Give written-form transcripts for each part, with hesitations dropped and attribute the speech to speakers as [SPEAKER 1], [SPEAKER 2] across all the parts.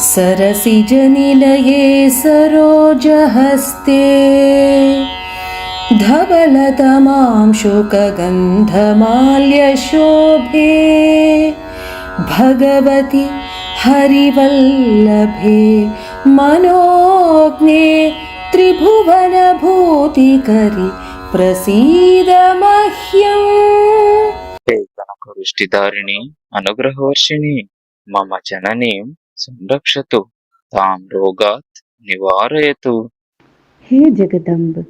[SPEAKER 1] सरसिजनिलये सरोजहस्ते धवलतमां शुकगन्धमाल्यशोभे भगवति हरिवल्लभे मनोज्ञे त्रिभुवनभूतिकरि प्रसीद मह्यम्।
[SPEAKER 2] वृष्टिधारिणी अनुग्रहवर्षिणी मम जननीं संरक्षतु तां रोगात् निवारयतु।
[SPEAKER 3] हे जगदम्ब,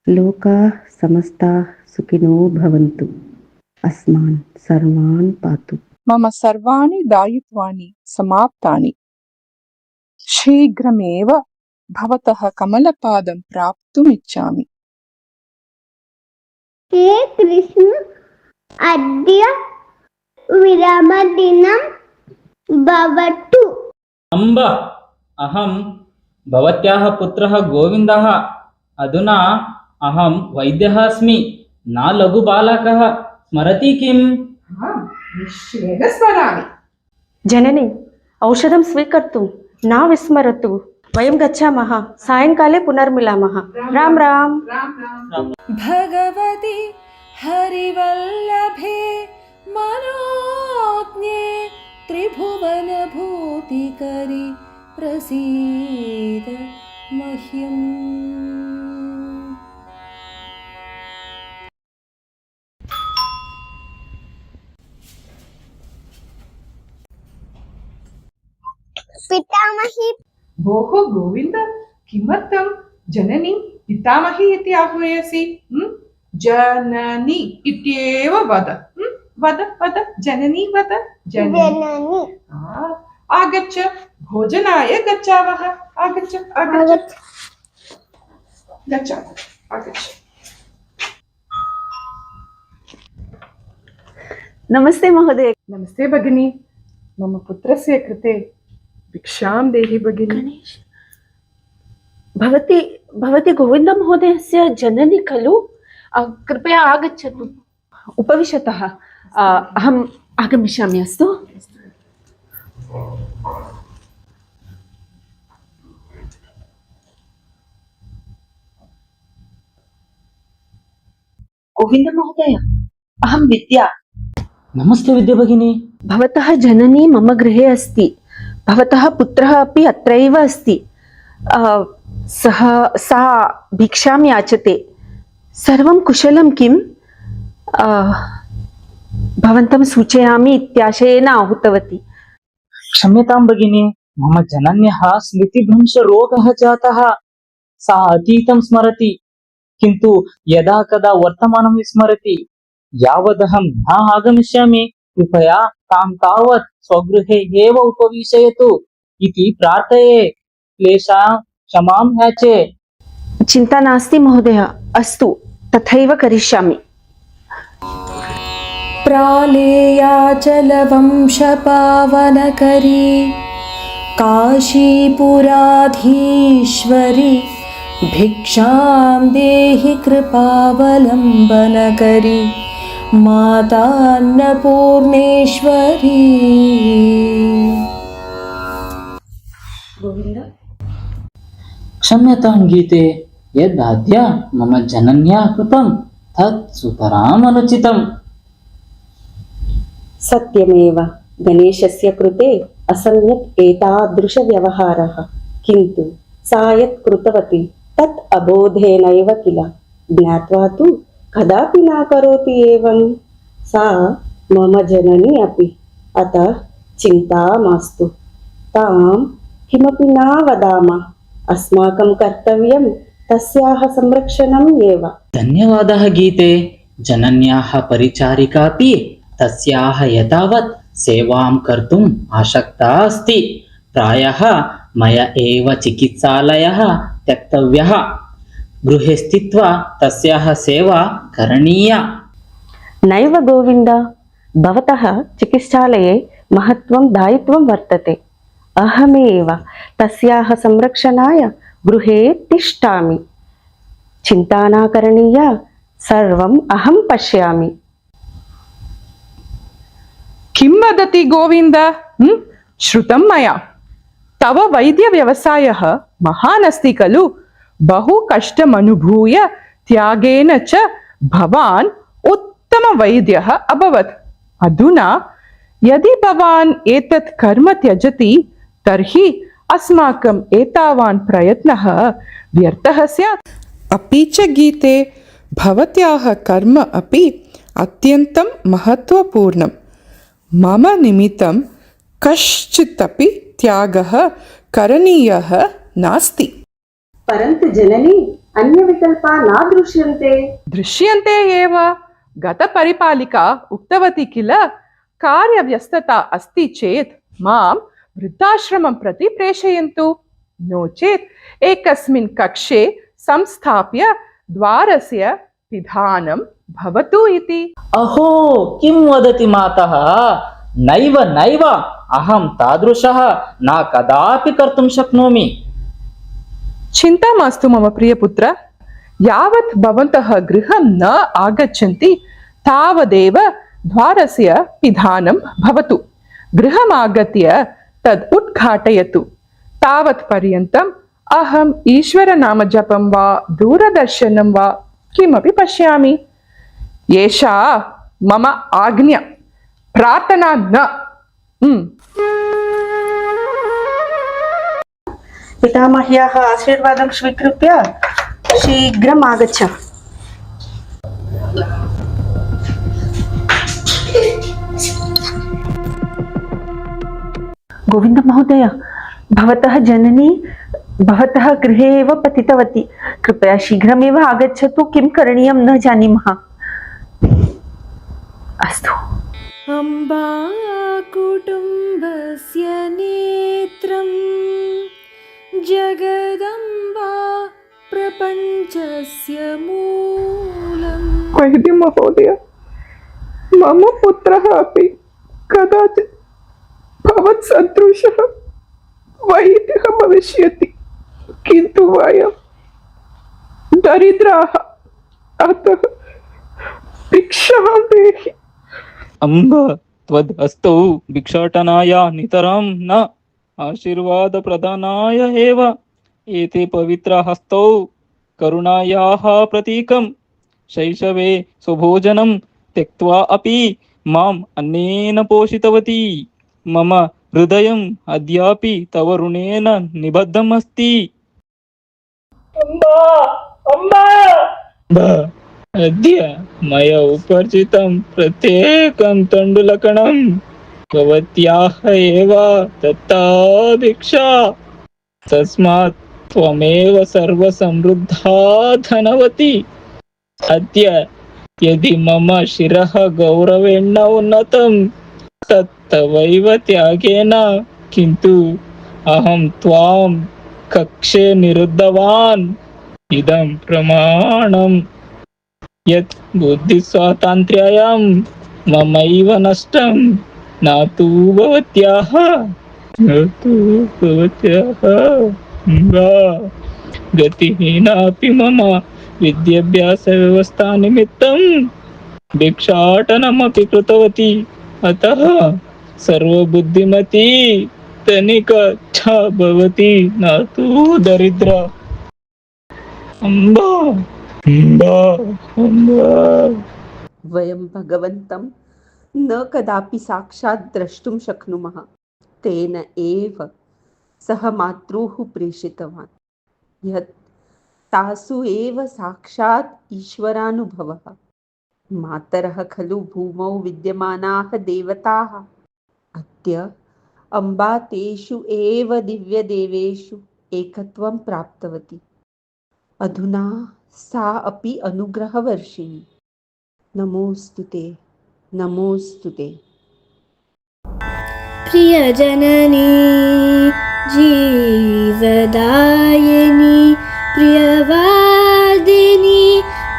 [SPEAKER 3] लोकाः समस्ताः सुखिनो भवन्तु, अस्मान् सर्वान् पातु।
[SPEAKER 4] मम सर्वाणि दायित्वानि समाप्तानि, शीघ्रमेव भवतः कमलपादं प्राप्तुमिच्छामि।
[SPEAKER 5] हे कृष्ण, अद्य विरामदिनं भवतु।
[SPEAKER 6] अम्ब, अहं भवत्याः पुत्रः गोविन्दः। अधुना अहं वैद्यः अस्मि, न लघुबालकः। स्मरति किम्?
[SPEAKER 4] निश्चयेन स्मरामि।
[SPEAKER 3] जननी, औषधं स्वीकर्तुं न विस्मरतु। वयं गच्छामः, सायङ्काले पुनर्मिलामः। राम राम।
[SPEAKER 1] भगवति हरिवल्लभे मनोज्ञे त्रिभुवनभूतिकरि प्रसीद मह्यम्।
[SPEAKER 5] पितामही।
[SPEAKER 4] भोः गोविन्द, किमर्थं जननी पितामही इति आह्वयसि? जननी इत्येव वद। वद वद, जननी वद।
[SPEAKER 5] जननी।
[SPEAKER 4] आगच्छ, भोजनाय गच्छावः। आगच्छ आगच्छ, गच्छावः, आगच्छ।
[SPEAKER 3] नमस्ते महोदय।
[SPEAKER 4] नमस्ते भगिनी, मम पुत्रस्य कृते भिक्षां देहि भगिनी।
[SPEAKER 3] भवती गोविन्दमहोदयस्य जननी खलु? कृपया आगच्छतु, उपविशतः। अहम् आगमिष्यामि। अस्तु। गोविन्दमहोदय, अहं विद्या।
[SPEAKER 6] नमस्ते विद्या भगिनी।
[SPEAKER 3] भवतः जननी मम गृहे अस्ति। भवतः पुत्रः अपि अत्रैव अस्ति। सा भिक्षां याचते। सर्वं कुशलं किम्? भवन्तं सूचयामि इत्याशयेन आहूतवती।
[SPEAKER 6] क्षम्यतां भगिनी, मम जनन्याः स्मृतिभ्रंशरोगः जातः। सा अतीतं स्मरति, किन्तु यदा कदा वर्तमानं विस्मरति। यावदहं न आगमिष्यामि, कृपया तां तावत् स्वगृहे एव उपविशयतु इति प्रार्थये। क्लेशां क्षमां याचे।
[SPEAKER 3] चिन्ता नास्ति महोदय। अस्तु, तथैव करिष्यामि।
[SPEAKER 1] प्रालेयाचलवंशपावनकरी काशीपुराधीश्वरी भिक्षां देहि कृपावलम्बनकरी मातान्नपूर्णेश्वरी।
[SPEAKER 3] गोविन्द,
[SPEAKER 6] क्षम्यतां गीते, यद् मम जनन्या कृतं तत् सुतराम् अनुचितम्।
[SPEAKER 3] सत्यमेव, गणेशस्य कृते असम्यक् एतादृशव्यवहारः। किन्तु सा यत् कृतवती तत् अबोधेनैव किल। ज्ञात्वा तु कदापि न करोति एवं। सा मम जननी अपि, अतः चिन्ता मास्तु। तां किमपि न वदामः। अस्माकं कर्तव्यं तस्याः संरक्षणम् एव।
[SPEAKER 6] धन्यवादः गीते। जनन्याः परिचारिका अपि तस्याः यथावत् सेवां कर्तुम् आसक्ता अस्ति। प्रायः मया एव चिकित्सालयः त्यक्तव्यः। गृहे स्थित्वा तस्याः सेवा करणीया।
[SPEAKER 3] नैव गोविन्द, भवतः चिकित्सालये महत्त्वं दायित्वं वर्तते। अहमेव तस्याः संरक्षणाय गृहे तिष्ठामि। चिन्ता न करणीया, सर्वम् अहं पश्यामि।
[SPEAKER 4] किं वदति गोविन्द? श्रुतं मया। तव वैद्यव्यवसायः महान् अस्ति खलु। बहु कष्टमनुभूय त्यागेन च भवान् उत्तमवैद्यः अभवत्। अधुना यदि भवान् एतत् कर्म त्यजति तर्हि अस्माकम् एतावान् प्रयत्नः व्यर्थः स्यात्। अपि च गीते भवत्याः कर्म अपि अत्यन्तं महत्त्वपूर्णं। मम निमित्तं कश्चिदपि त्यागः करणीयः नास्ति।
[SPEAKER 3] परन्तु जननी अन्यविकल्पा न दृश्यन्ते।
[SPEAKER 4] दृश्यन्ते एव। गतपरिपालिका उक्तवती किल, कार्यव्यस्तता अस्ति चेत् मां वृद्धाश्रमं प्रति प्रेषयन्तु, नो चेत् एकस्मिन् कक्षे संस्थाप्य द्वारस्य पिधानं भवतु इति।
[SPEAKER 6] अहो किं वदति मातः? नैव नैव, अहं तादृशः न कदापि कर्तुं शक्नोमि।
[SPEAKER 4] चिन्ता मास्तु मम प्रियपुत्र, यावत् भवन्तः गृहं न आगच्छन्ति तावदेव द्वारस्य पिधानं भवतु। गृहम् आगत्य तद् उद्घाटयतु। तावत् पर्यन्तम् अहम् ईश्वरनामजपं वा दूरदर्शनं वा किमपि पश्यामि। एषा मम आज्ञा, प्रार्थना न।
[SPEAKER 3] पितामह्याः आशीर्वादं स्वीकृत्य शीघ्रम् आगच्छ। गोविन्द महोदय, भवतः जननी भवतः गृहे एव पतितवती। कृपया शीघ्रमेव आगच्छतु। किं करणीयं न जानीमः। अस्तु।
[SPEAKER 1] अम्बा कुटुम्बस्य नेत्रं जगदम्बा प्रपञ्चस्य मूलम्।
[SPEAKER 4] वैद्य महोदय, मम पुत्रः अपि कदाचित् भवत्सदृशः वैद्यः भविष्यति, किन्तु वयं दरिद्राः, अतः भिक्षां देहि।
[SPEAKER 2] अम्ब त्वदस्तौ भिक्षाटनाय नितरां न आशीर्वादप्रदानाय एव। एते पवित्रहस्तौ करुणायाः प्रतीकं। शैशवे स्वभोजनं त्यक्त्वा अपि माम् अन्नेन पोषितवती। मम हृदयम् अद्यापि तव ऋणेन निबद्धम् अस्ति। अद्य मया उपर्जितं प्रत्येकं तण्डुलकणं भवत्याः एव दत्ता भिक्षा। तस्मात् त्वमेव सर्वसमृद्धा धनवती। अद्य यदि मम शिरः गौरवेण उन्नतं तत्तवैव त्यागेन, किन्तु अहं त्वां कक्षे निरुद्धवान्। इदं प्रमाणम् यत् बुद्धिस्वातन्त्र्यं ममैव नष्टं, न तु भवत्याः। गतिहीनापि मम विद्याभ्यासव्यवस्था निमित्तं भिक्षाटनमपि कृतवती। अतः सर्वबुद्धिमती धनिका च भवति, न तु दरिद्रा। अम्बा अम्बा अम्बा।
[SPEAKER 3] वयं भगवन्तं न कदापि साक्षात् द्रष्टुं शक्नुमः। तेन एव सः मातृः प्रेषितवान्, यत् तासु एव साक्षात् ईश्वरानुभवः। मातरः खलु भूमौ विद्यमानाः देवताः। अद्य अम्बा तेषु एव दिव्यदेवेषु एकत्वं प्राप्तवती। अधुना सा अपि अनुग्रहवर्षिणी। नमोऽस्तु ते, नमोऽस्तु ते।
[SPEAKER 1] प्रियजननी जीवदायिनी प्रियवादिनी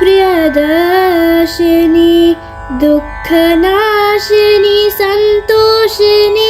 [SPEAKER 1] प्रियदर्शिनी दुःखनाशिनी संतोषिनी